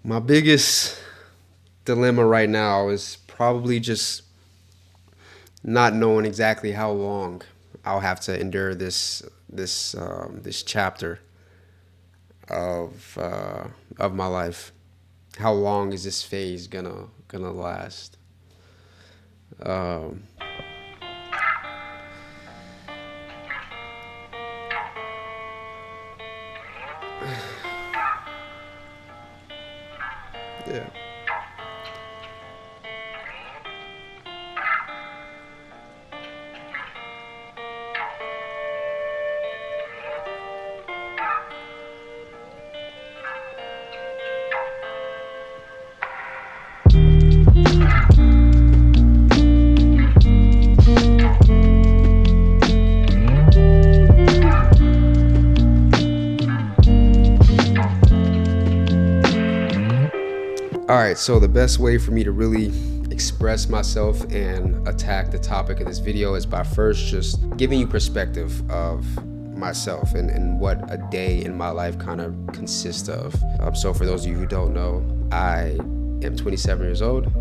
My biggest dilemma right now is probably just not knowing exactly how long I'll have to endure this chapter of my life. How long is this phase gonna last? Um, yeah. All right. So the best way for me to really express myself and attack the topic of this video is by first just giving you perspective of myself and what a day in my life kind of consists of. So for those of you who don't know, I am 27 years old.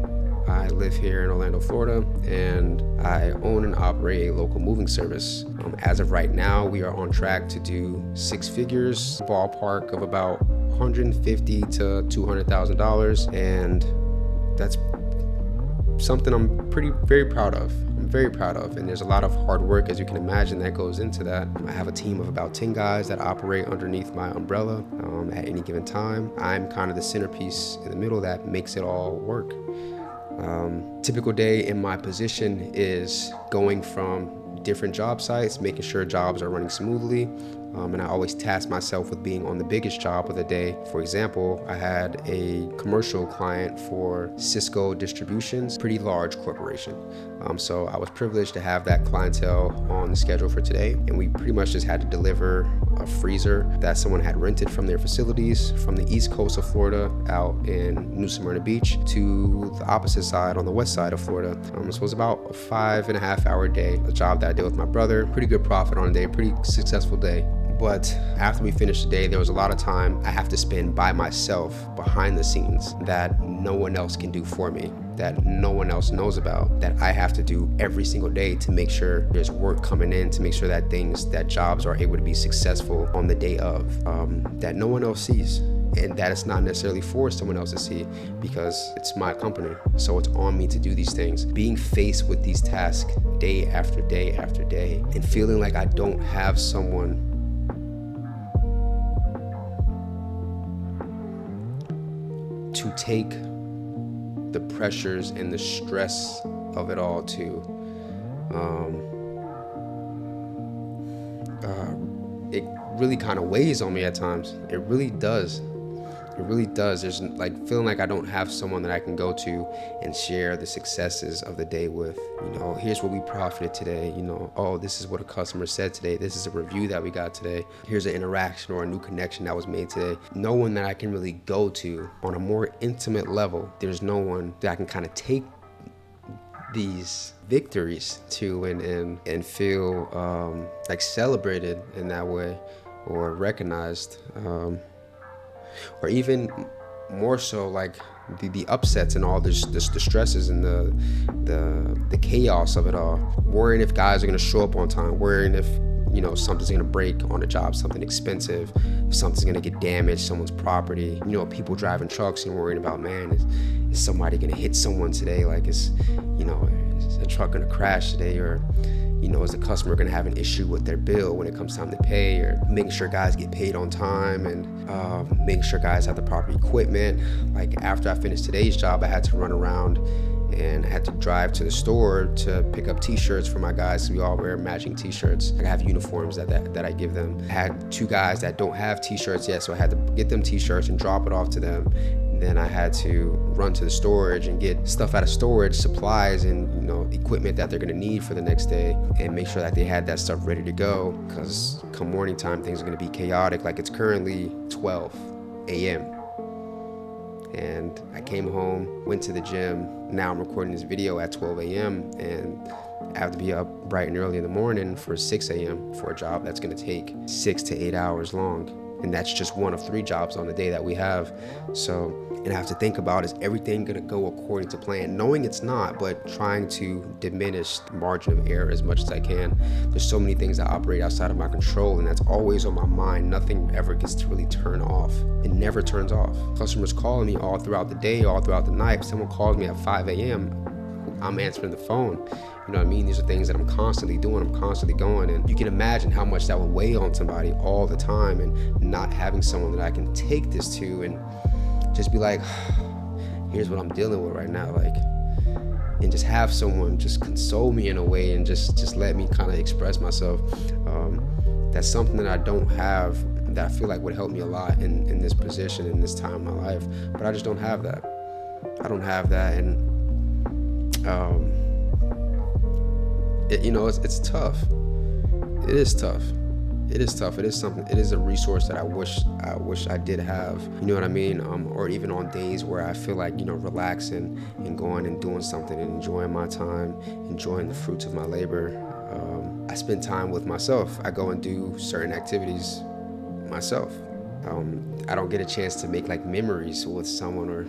I live here in Orlando, Florida, and I own and operate a local moving service. As of right now, we are on track to do six figures, ballpark of about 150 to $200,000, and that's something I'm very proud of. I'm very proud of, and there's a lot of hard work, as you can imagine, that goes into that. I have a team of about 10 guys that operate underneath my umbrella at any given time. I'm kind of the centerpiece in the middle that makes it all work. Typical day in my position is going from different job sites, making sure jobs are running smoothly. And I always task myself with being on the biggest job of the day. For example, I had a commercial client for Cisco Distributions, pretty large corporation. So I was privileged to have that clientele on the schedule for today. And we pretty much just had to deliver a freezer that someone had rented from their facilities from the east coast of Florida out in New Smyrna Beach to the opposite side on the west side of Florida. So it was about a 5.5 hour day, a job that I did with my brother. Pretty good profit on a day, pretty successful day. But after we finished the day, there was a lot of time I have to spend by myself behind the scenes that no one else can do for me, that no one else knows about, that I have to do every single day to make sure there's work coming in, to make sure that jobs are able to be successful on the day of, that no one else sees. And that it's not necessarily for someone else to see because it's my company. So it's on me to do these things. Being faced with these tasks day after day after day and feeling like I don't have someone to take the pressures and the stress of it all to it really kind of weighs on me at times. It really does. It really does. There's like feeling like I don't have someone that I can go to and share the successes of the day with. Here's what we profited today. Oh, this is what a customer said today. This is a review that we got today. Here's an interaction or a new connection that was made today. No one that I can really go to on a more intimate level. There's no one that I can kind of take these victories to and feel like celebrated in that way or recognized. Or even more so, like the upsets and all the stresses and the chaos of it all. Worrying if guys are gonna show up on time. Worrying if something's gonna break on a job, something expensive, if something's gonna get damaged, someone's property. People driving trucks and worrying about, man, is somebody gonna hit someone today? Like, is a truck gonna crash today? Or is the customer gonna have an issue with their bill when it comes time to pay? Or making sure guys get paid on time and making sure guys have the proper equipment. Like, after I finished today's job, I had to run around and I had to drive to the store to pick up t-shirts for my guys. So we all wear matching t-shirts. I have uniforms that I give them. I had two guys that don't have t-shirts yet, so I had to get them t-shirts and drop it off to them. Then I had to run to the storage and get stuff out of storage, supplies and equipment that they're gonna need for the next day, and make sure that they had that stuff ready to go, because come morning time things are gonna be chaotic. Like, it's currently 12 a.m. and I came home, went to the gym. Now I'm recording this video at 12 a.m. and I have to be up bright and early in the morning for 6 a.m. for a job that's gonna take 6 to 8 hours long. And that's just one of 3 jobs on the day that we have. So, and I have to think about, is everything gonna go according to plan? Knowing it's not, but trying to diminish the margin of error as much as I can. There's so many things that operate outside of my control, and that's always on my mind. Nothing ever gets to really turn off. It never turns off. Customers calling me all throughout the day, all throughout the night. If someone calls me at 5 a.m., I'm answering the phone. You know what I mean? These are things that I'm constantly doing, I'm constantly going, and you can imagine how much that would weigh on somebody all the time, and not having someone that I can take this to and just be like, here's what I'm dealing with right now, like, and just have someone just console me in a way and just let me kind of express myself. That's something that I don't have, that I feel like would help me a lot in this position, in this time in my life, but I just don't have that. I don't have that, and it's tough. It is tough. It is tough. It is something. It is a resource that I wish I did have. You know what I mean? Or even on days where I feel like, relaxing and going and doing something and enjoying my time, enjoying the fruits of my labor. I spend time with myself. I go and do certain activities myself. I don't get a chance to make like memories with someone, or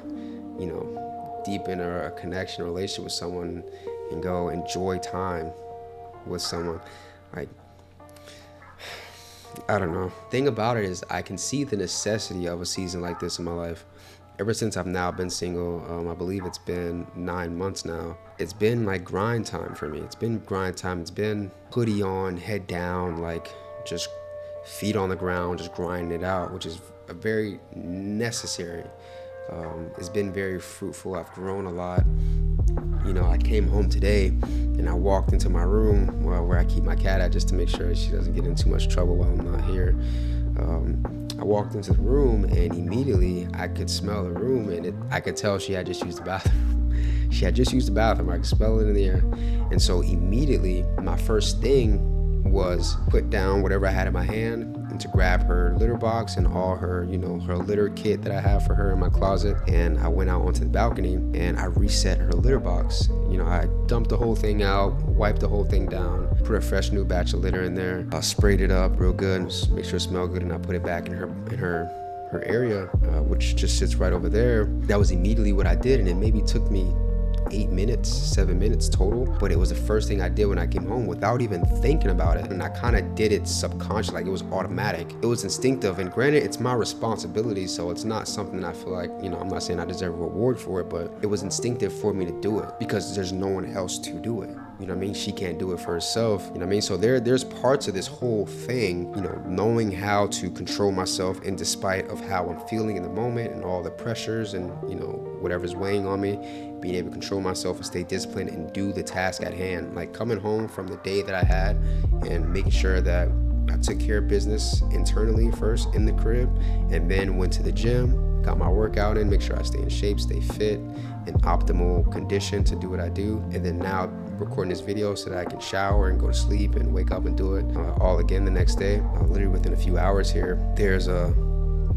deepen a connection or relationship with someone and go enjoy time with someone. Like, I don't know. Thing about it is, I can see the necessity of a season like this in my life. Ever since I've now been single, I believe it's been 9 months now. It's been like grind time for me. It's been grind time. It's been hoodie on, head down, like just feet on the ground, just grinding it out, which is a very necessary. It's been very fruitful. I've grown a lot. I came home today and I walked into my room where I keep my cat at, just to make sure she doesn't get in too much trouble while I'm not here. I walked into the room and immediately I could smell the room, and I could tell she had just used the bathroom. She had just used the bathroom. I could smell it in the air. And so immediately my first thing was put down whatever I had in my hand and to grab her litter box and all her, her litter kit that I have for her in my closet. And I went out onto the balcony and I reset her litter box. I dumped the whole thing out, wiped the whole thing down, put a fresh new batch of litter in there. I sprayed it up real good, make sure it smelled good, and I put it back in her area, which just sits right over there. That was immediately what I did, and it maybe took me 7 minutes total, but it was the first thing I did when I came home without even thinking about it. And I kind of did it subconsciously, like it was automatic. It was instinctive, and granted, it's my responsibility, so it's not something I feel like, I'm not saying I deserve a reward for it, but it was instinctive for me to do it because there's no one else to do it. She can't do it for herself. So there's parts of this whole thing, knowing how to control myself in despite of how I'm feeling in the moment and all the pressures and, whatever's weighing on me, being able to control myself and stay disciplined and do the task at hand. Like coming home from the day that I had and making sure that I took care of business internally first in the crib, and then went to the gym, got my workout in, make sure I stay in shape, stay fit, in optimal condition to do what I do. And then now recording this video so that I can shower and go to sleep and wake up and do it all again the next day. Literally within a few hours here, there's a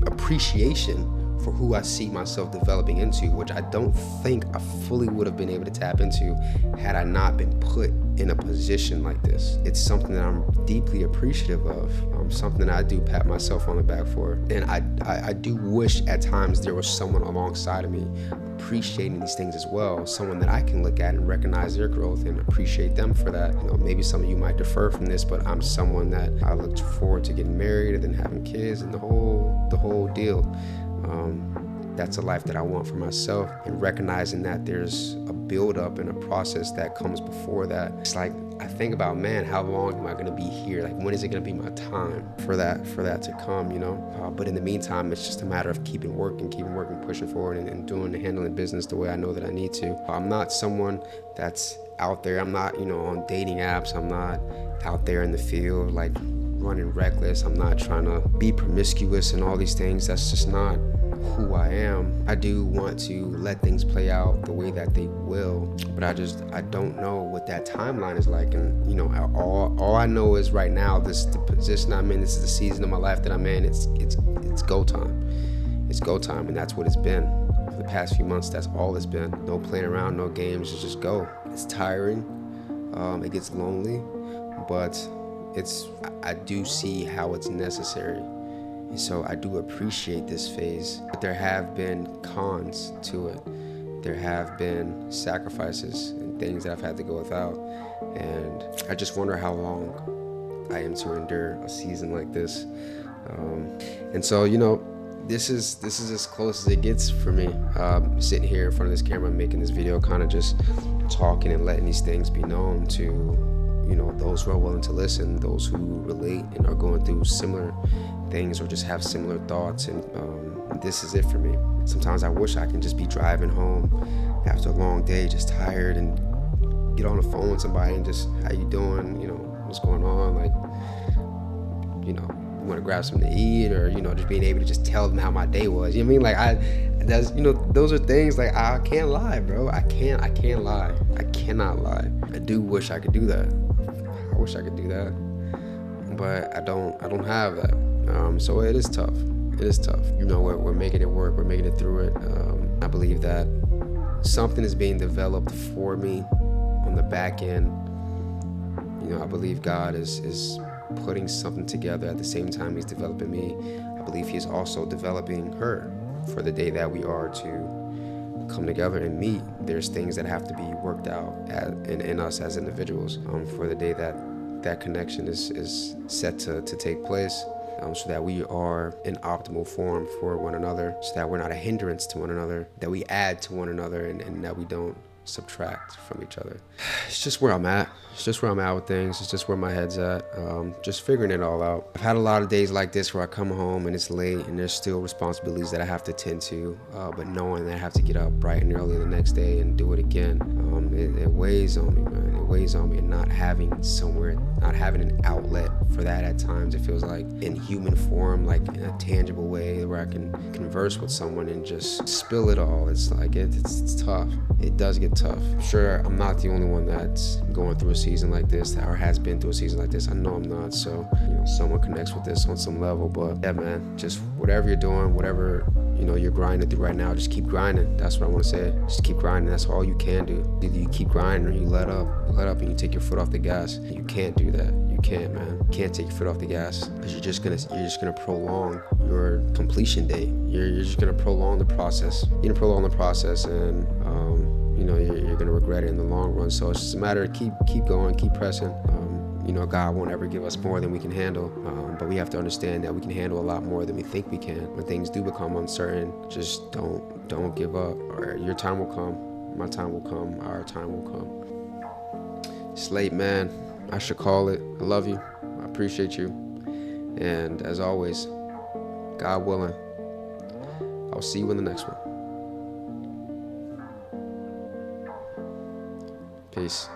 appreciation for who I see myself developing into, which I don't think I fully would have been able to tap into had I not been put in a position like this. It's something that I'm deeply appreciative of, something I do pat myself on the back for. And I do wish at times there was someone alongside of me appreciating these things as well, someone that I can look at and recognize their growth and appreciate them for that. Maybe some of you might defer from this, but I'm someone that I look forward to getting married and then having kids and the whole deal. That's a life that I want for myself, and recognizing that there's a build-up and a process that comes before that. It's like I think about, man, how long am I going to be here? Like, when is it going to be my time for that to come? But in the meantime, it's just a matter of keeping working, pushing forward, and handling business the way I know that I need to. I'm not someone that's out there. I'm not, on dating apps. I'm not out there in the field like running reckless. I'm not trying to be promiscuous and all these things. That's just not who I am. I do want to let things play out the way that they will, but I don't know what that timeline is like. And all I know is right now, the position I'm in, this is the season of my life that I'm in. It's go time. It's go time, and that's what it's been for the past few months. That's all it's been. No playing around, no games. It's just go. It's tiring. It gets lonely, but I do see how it's necessary. So I do appreciate this phase, but there have been cons to it. There have been sacrifices and things that I've had to go without, and I just wonder how long I am to endure a season like this. And so, this is as close as it gets for me. Sitting here in front of this camera, making this video, kind of just talking and letting these things be known to, those who are willing to listen, those who relate and are going through similar things or just have similar thoughts. And this is it for me. Sometimes I wish I can just be driving home after a long day, just tired, and get on the phone with somebody and just, how you doing? What's going on? Like, want to grab something to eat, or just being able to just tell them how my day was. You know what I mean? Like those are things like I can't lie, bro. I can't lie. I cannot lie. I do wish I could do that. I wish I could do that, but I don't have that. So it is tough. It is tough. We're making it work. We're making it through it. I believe that something is being developed for me on the back end. I believe God is putting something together at the same time He's developing me. I believe He's also developing her for the day that we are to come together and meet. There's things that have to be worked out in us as individuals for the day that connection is set to take place, so that we are in optimal form for one another, so that we're not a hindrance to one another, that we add to one another, and that we don't subtract from each other. It's just where I'm at. It's just where I'm at with things. It's just where my head's at. Just figuring it all out. I've had a lot of days like this where I come home and it's late and there's still responsibilities that I have to tend to, but knowing that I have to get up bright and early the next day and do it again, it weighs on me, man. It weighs on me, and not having an outlet for that at times. It feels like in human form, like in a tangible way where I can converse with someone and just spill it all. It's like it's tough. It does get tough. I'm sure I'm not the only one that's going through a season like this, or has been through a season like this. I know I'm not. So, someone connects with this on some level. But yeah, man, just whatever you're doing, whatever you're grinding through right now, just keep grinding. That's what I want to say. Just keep grinding. That's all you can do. Either you keep grinding or you let up. And you take your foot off the gas. You can't do that. You can't, man. You can't take your foot off the gas, because you're just gonna prolong your completion date. You're just gonna prolong the process. You're gonna prolong the process, and you're gonna regret it in the long run. So it's just a matter of keep going, keep pressing. God won't ever give us more than we can handle, but we have to understand that we can handle a lot more than we think we can. When things do become uncertain, just don't give up. Or your time will come, my time will come, our time will come. It's late, man. I should call it. I love you. I appreciate you. And as always, God willing, I'll see you in the next one. Peace.